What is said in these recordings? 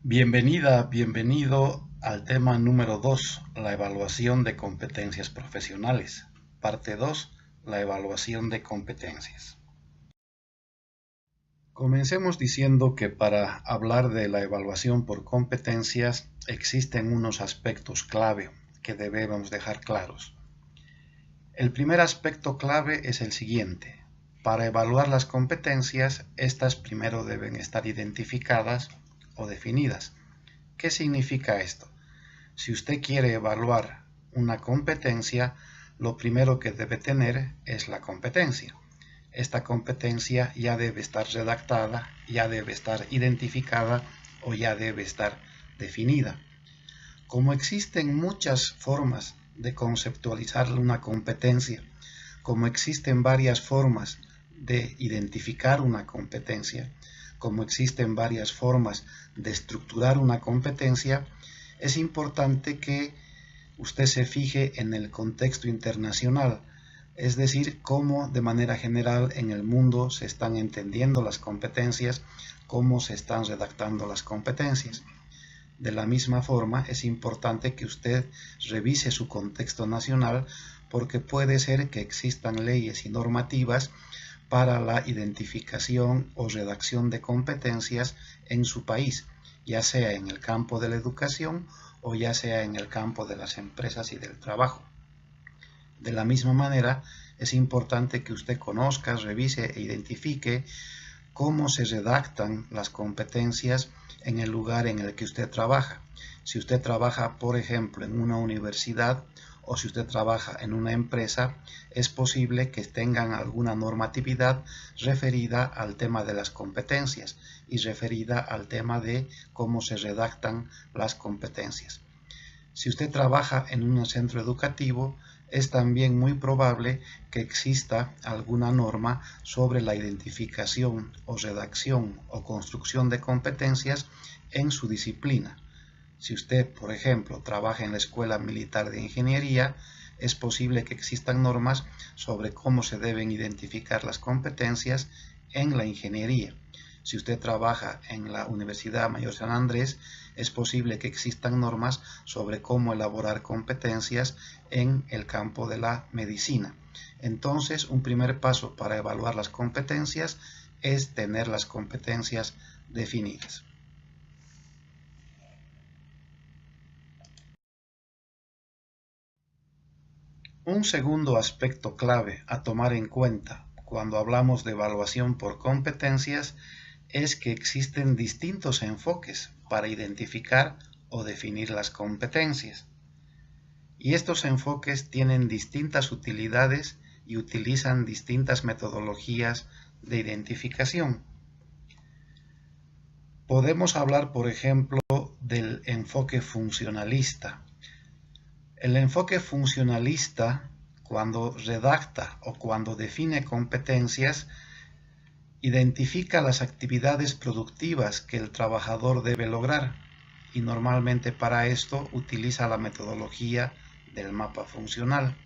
Bienvenida, bienvenido al tema número 2, la evaluación de competencias profesionales. Parte 2, la evaluación de competencias. Comencemos diciendo que para hablar de la evaluación por competencias existen unos aspectos clave que debemos dejar claros. El primer aspecto clave es el siguiente. Para evaluar las competencias, estas primero deben estar identificadas o definidas. ¿Qué significa esto? Si usted quiere evaluar una competencia, lo primero que debe tener es la competencia. Esta competencia ya debe estar redactada, ya debe estar identificada o ya debe estar definida. Como existen muchas formas de conceptualizar una competencia, como existen varias formas de identificar una competencia, como existen varias formas de estructurar una competencia, es importante que usted se fije en el contexto internacional, es decir, cómo de manera general en el mundo se están entendiendo las competencias, cómo se están redactando las competencias. De la misma forma, es importante que usted revise su contexto nacional porque puede ser que existan leyes y normativas para la identificación o redacción de competencias en su país, ya sea en el campo de la educación o ya sea en el campo de las empresas y del trabajo. De la misma manera, es importante que usted conozca, revise e identifique cómo se redactan las competencias en el lugar en el que usted trabaja. Si usted trabaja, por ejemplo, en una universidad o si usted trabaja en una empresa, es posible que tengan alguna normatividad referida al tema de las competencias y referida al tema de cómo se redactan las competencias. Si usted trabaja en un centro educativo, es también muy probable que exista alguna norma sobre la identificación o redacción o construcción de competencias en su disciplina. Si usted, por ejemplo, trabaja en la Escuela Militar de Ingeniería, es posible que existan normas sobre cómo se deben identificar las competencias en la ingeniería. Si usted trabaja en la Universidad Mayor San Andrés, es posible que existan normas sobre cómo elaborar competencias en el campo de la medicina. Entonces, un primer paso para evaluar las competencias es tener las competencias definidas. Un segundo aspecto clave a tomar en cuenta cuando hablamos de evaluación por competencias es que existen distintos enfoques para identificar o definir las competencias. Y estos enfoques tienen distintas utilidades y utilizan distintas metodologías de identificación. Podemos hablar, por ejemplo, del enfoque funcionalista. El enfoque funcionalista, cuando redacta o cuando define competencias, identifica las actividades productivas que el trabajador debe lograr y normalmente para esto utiliza la metodología del mapa funcional.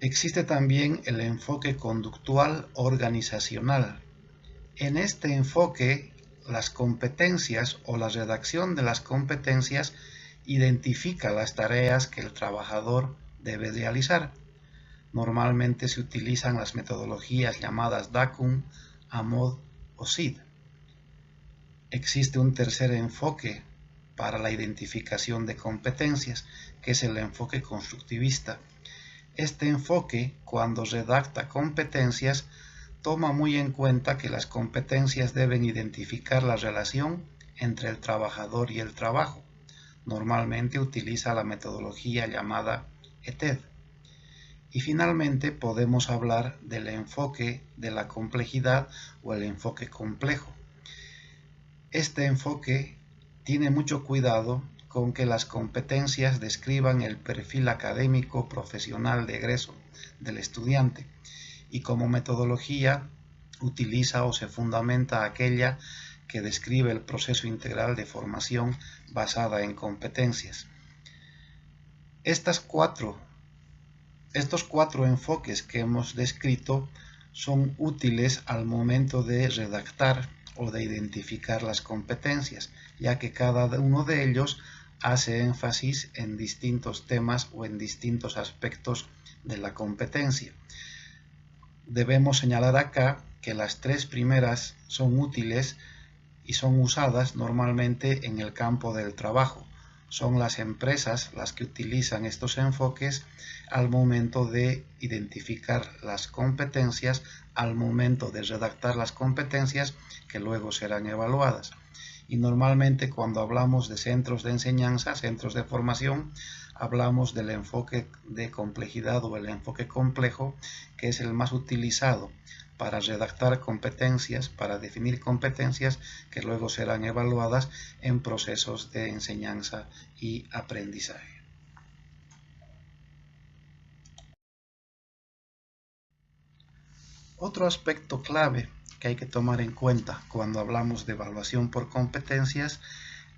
Existe también el enfoque conductual organizacional. En este enfoque, las competencias o la redacción de las competencias identifica las tareas que el trabajador debe realizar. Normalmente se utilizan las metodologías llamadas DACUM, AMOD o SID. Existe un tercer enfoque para la identificación de competencias, que es el enfoque constructivista. Este enfoque, cuando redacta competencias, toma muy en cuenta que las competencias deben identificar la relación entre el trabajador y el trabajo. Normalmente utiliza la metodología llamada ETED. Y finalmente podemos hablar del enfoque de la complejidad o el enfoque complejo. Este enfoque tiene mucho cuidado con que las competencias describan el perfil académico profesional de egreso del estudiante y como metodología utiliza o se fundamenta aquella que describe el proceso integral de formación basada en competencias. Estos cuatro enfoques que hemos descrito son útiles al momento de redactar o de identificar las competencias, ya que cada uno de ellos hace énfasis en distintos temas o en distintos aspectos de la competencia. Debemos señalar acá que las tres primeras son útiles y son usadas normalmente en el campo del trabajo. Son las empresas las que utilizan estos enfoques al momento de identificar las competencias, al momento de redactar las competencias que luego serán evaluadas. Y normalmente cuando hablamos de centros de enseñanza, centros de formación, hablamos del enfoque de complejidad o el enfoque complejo, que es el más utilizado para redactar competencias, para definir competencias que luego serán evaluadas en procesos de enseñanza y aprendizaje. Otro aspecto clave que hay que tomar en cuenta cuando hablamos de evaluación por competencias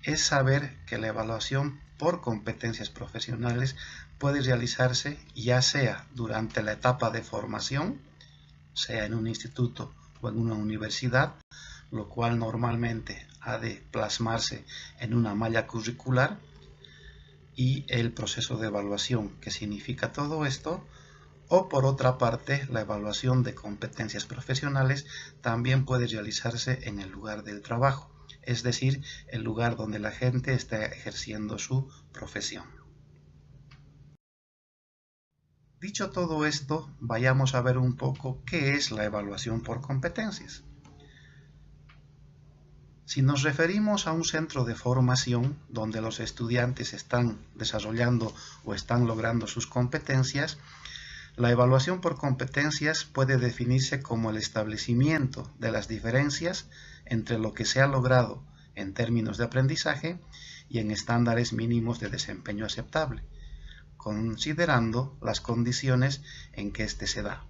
es saber que la evaluación por competencias profesionales puede realizarse ya sea durante la etapa de formación, sea en un instituto o en una universidad, lo cual normalmente ha de plasmarse en una malla curricular, y el proceso de evaluación, que significa todo esto, o por otra parte, la evaluación de competencias profesionales también puede realizarse en el lugar del trabajo, es decir, el lugar donde la gente está ejerciendo su profesión. Dicho todo esto, vayamos a ver un poco qué es la evaluación por competencias. Si nos referimos a un centro de formación donde los estudiantes están desarrollando o están logrando sus competencias, la evaluación por competencias puede definirse como el establecimiento de las diferencias entre lo que se ha logrado en términos de aprendizaje y en estándares mínimos de desempeño aceptable, considerando las condiciones en que éste se da.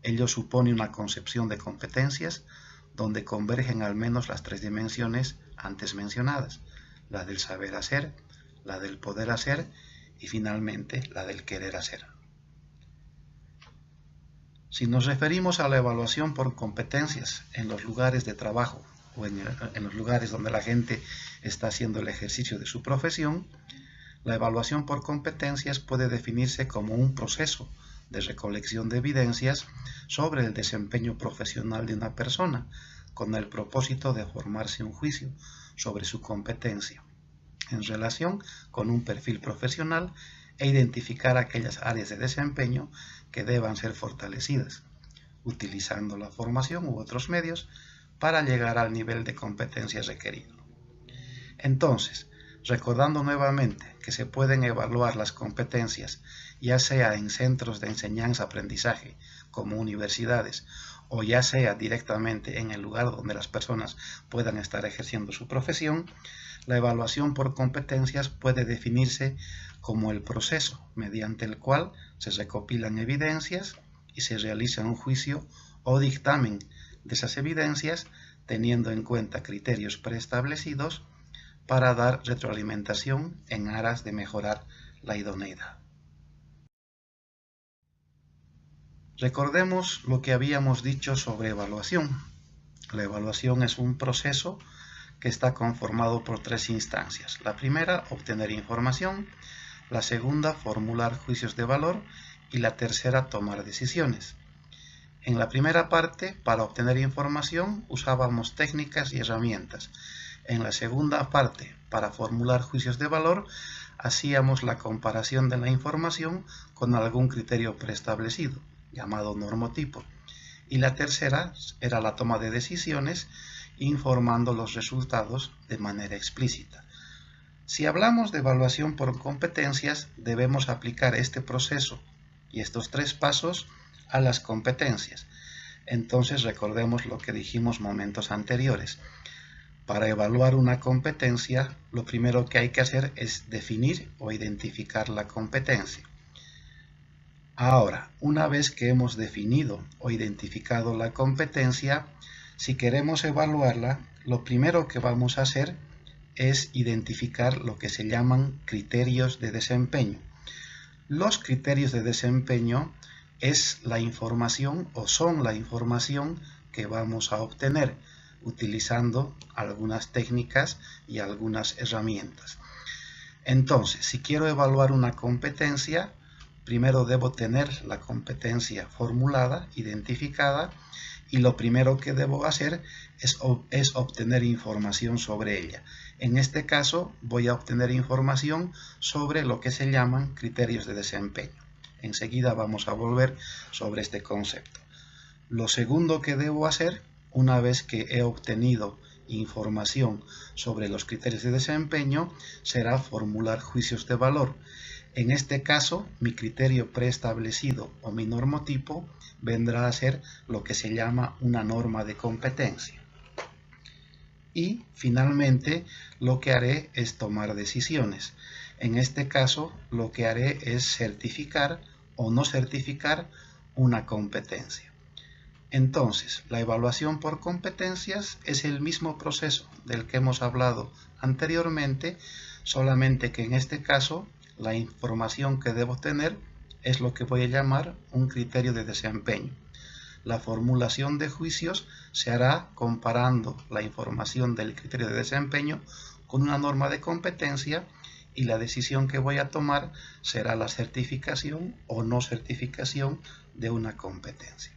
Ello supone una concepción de competencias donde convergen al menos las tres dimensiones antes mencionadas, la del saber hacer, la del poder hacer y finalmente la del querer hacer. Si nos referimos a la evaluación por competencias en los lugares de trabajo o en los lugares donde la gente está haciendo el ejercicio de su profesión, la evaluación por competencias puede definirse como un proceso de recolección de evidencias sobre el desempeño profesional de una persona, con el propósito de formarse un juicio sobre su competencia en relación con un perfil profesional e identificar aquellas áreas de desempeño que deban ser fortalecidas, utilizando la formación u otros medios para llegar al nivel de competencia requerido. Entonces, recordando nuevamente que se pueden evaluar las competencias ya sea en centros de enseñanza-aprendizaje como universidades o ya sea directamente en el lugar donde las personas puedan estar ejerciendo su profesión, la evaluación por competencias puede definirse como el proceso mediante el cual se recopilan evidencias y se realiza un juicio o dictamen de esas evidencias teniendo en cuenta criterios preestablecidos para dar retroalimentación en aras de mejorar la idoneidad. Recordemos lo que habíamos dicho sobre evaluación. La evaluación es un proceso que está conformado por tres instancias. La primera, obtener información. La segunda, formular juicios de valor. Y la tercera, tomar decisiones. En la primera parte, para obtener información, usábamos técnicas y herramientas. En la segunda parte, para formular juicios de valor, hacíamos la comparación de la información con algún criterio preestablecido, llamado normotipo. Y la tercera era la toma de decisiones, informando los resultados de manera explícita. Si hablamos de evaluación por competencias, debemos aplicar este proceso y estos tres pasos a las competencias. Entonces recordemos lo que dijimos momentos anteriores. Para evaluar una competencia, lo primero que hay que hacer es definir o identificar la competencia. Ahora, una vez que hemos definido o identificado la competencia, si queremos evaluarla, lo primero que vamos a hacer es identificar lo que se llaman criterios de desempeño. Los criterios de desempeño es la información o son la información que vamos a obtener utilizando algunas técnicas y algunas herramientas. Entonces, si quiero evaluar una competencia, primero debo tener la competencia formulada, identificada, y lo primero que debo hacer es obtener información sobre ella. En este caso voy a obtener información sobre lo que se llaman criterios de desempeño. Enseguida vamos a volver sobre este concepto. Lo segundo que debo hacer, una vez que he obtenido información sobre los criterios de desempeño, será formular juicios de valor. En este caso, mi criterio preestablecido o mi normotipo vendrá a ser lo que se llama una norma de competencia. Y finalmente, lo que haré es tomar decisiones. En este caso, lo que haré es certificar o no certificar una competencia. Entonces, la evaluación por competencias es el mismo proceso del que hemos hablado anteriormente, solamente que en este caso la información que debo tener es lo que voy a llamar un criterio de desempeño. La formulación de juicios se hará comparando la información del criterio de desempeño con una norma de competencia y la decisión que voy a tomar será la certificación o no certificación de una competencia.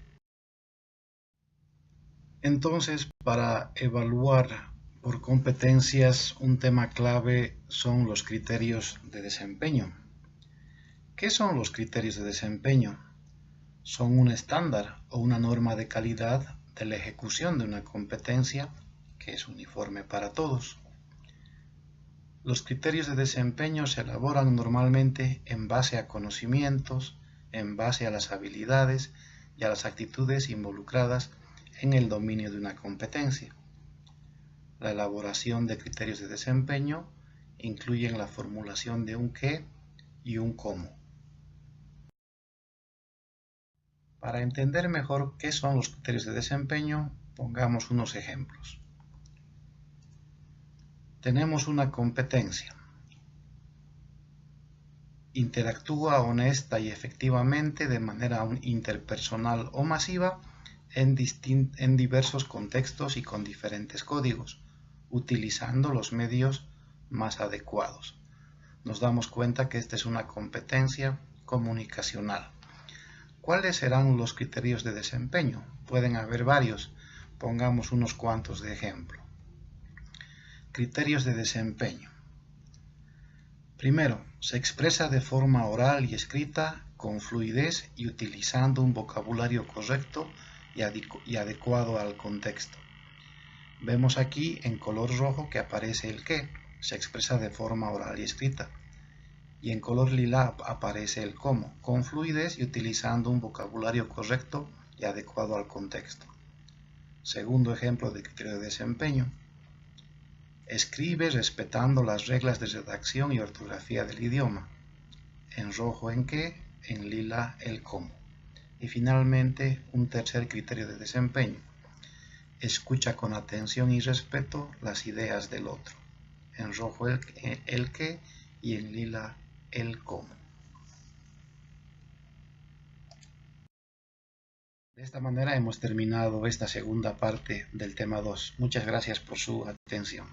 Entonces, para evaluar por competencias, un tema clave son los criterios de desempeño. ¿Qué son los criterios de desempeño? Son un estándar o una norma de calidad de la ejecución de una competencia que es uniforme para todos. Los criterios de desempeño se elaboran normalmente en base a conocimientos, en base a las habilidades y a las actitudes involucradas en el dominio de una competencia. La elaboración de criterios de desempeño incluye la formulación de un qué y un cómo. Para entender mejor qué son los criterios de desempeño, pongamos unos ejemplos. Tenemos una competencia. Interactúa honesta y efectivamente de manera interpersonal o masiva en diversos contextos y con diferentes códigos, utilizando los medios más adecuados. Nos damos cuenta que esta es una competencia comunicacional. ¿Cuáles serán los criterios de desempeño? Pueden haber varios, pongamos unos cuantos de ejemplo. Criterios de desempeño. Primero, se expresa de forma oral y escrita con fluidez y utilizando un vocabulario correcto y adecuado al contexto. Vemos aquí en color rojo que aparece el qué, se expresa de forma oral y escrita. Y en color lila aparece el cómo, con fluidez y utilizando un vocabulario correcto y adecuado al contexto. Segundo ejemplo de criterio de desempeño. Escribe respetando las reglas de redacción y ortografía del idioma. En rojo en qué, en lila el cómo. Y finalmente, un tercer criterio de desempeño. Escucha con atención y respeto las ideas del otro. En rojo el qué y en lila el cómo. De esta manera hemos terminado esta segunda parte del tema 2. Muchas gracias por su atención.